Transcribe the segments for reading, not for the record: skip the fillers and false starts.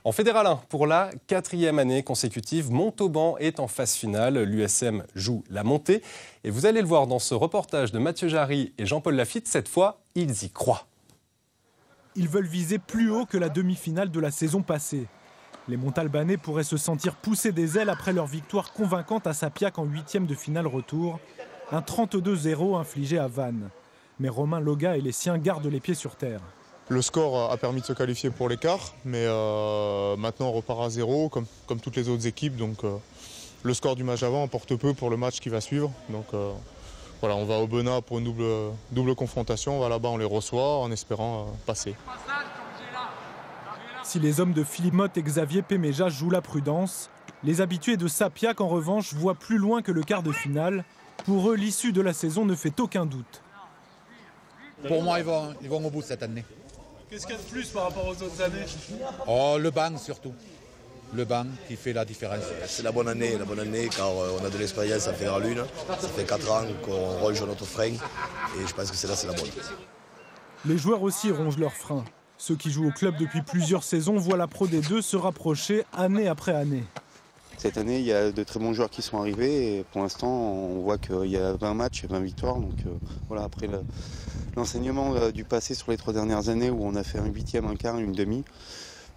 En Fédéral 1, pour la 4e année consécutive, Montauban est en phase finale. L'USM joue la montée. Et vous allez le voir dans ce reportage de Mathieu Jarry et Jean-Paul Lafitte. Cette fois, ils y croient. Ils veulent viser plus haut que la demi-finale de la saison passée. Les Montalbanais pourraient se sentir pousser des ailes après leur victoire convaincante à Sapiac en 8e de finale retour. Un 32-0 infligé à Vannes. Mais Romain Loga et les siens gardent les pieds sur terre. Le score a permis de se qualifier pour l'écart, mais maintenant on repart à 0 comme toutes les autres équipes. Donc le score du match avant importe peu pour le match qui va suivre. Donc voilà, on va au Benat pour une double confrontation. On va là-bas, on les reçoit en espérant passer. Si les hommes de Philippe Motte et Xavier Péméja jouent la prudence, les habitués de Sapiac en revanche voient plus loin que le quart de finale. Pour eux, l'issue de la saison ne fait aucun doute. Pour moi, ils vont au bout cette année. Qu'est-ce qu'il y a de plus par rapport aux autres années? Oh, le banc surtout. Le banc qui fait la différence. C'est la bonne année car on a de l'expérience à Fédéral 1. Ça fait 4 ans qu'on ronge notre frein et je pense que c'est la bonne. Les joueurs aussi rongent leurs freins. Ceux qui jouent au club depuis plusieurs saisons voient la Pro D2 se rapprocher année après année. Cette année, il y a de très bons joueurs qui sont arrivés et pour l'instant, on voit qu'il y a 20 matchs et 20 victoires. Donc voilà, après l'enseignement du passé sur les 3 dernières années où on a fait un 8e, un quart, une demi,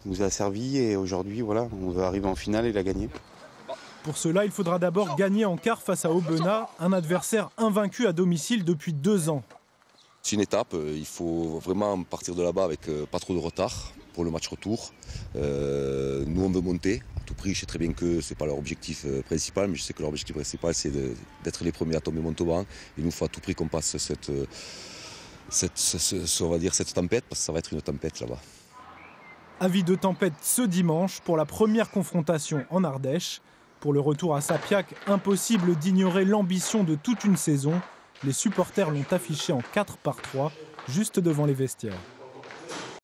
nous a servi et aujourd'hui, voilà, on veut arriver en finale et la gagner. Pour cela, il faudra d'abord gagner en quart face à Aubenas, un adversaire invaincu à domicile depuis 2 ans. C'est une étape, il faut vraiment partir de là-bas avec pas trop de retard pour le match retour. Nous on veut monter à tout prix, je sais très bien que ce n'est pas leur objectif principal, mais je sais que leur objectif principal c'est d'être les premiers à tomber Montauban. Il nous faut à tout prix qu'on passe cette tempête, parce que ça va être une tempête là-bas. Avis de tempête ce dimanche pour la première confrontation en Ardèche. Pour le retour à Sapiac, impossible d'ignorer l'ambition de toute une saison. Les supporters l'ont affiché en 4-3, juste devant les vestiaires.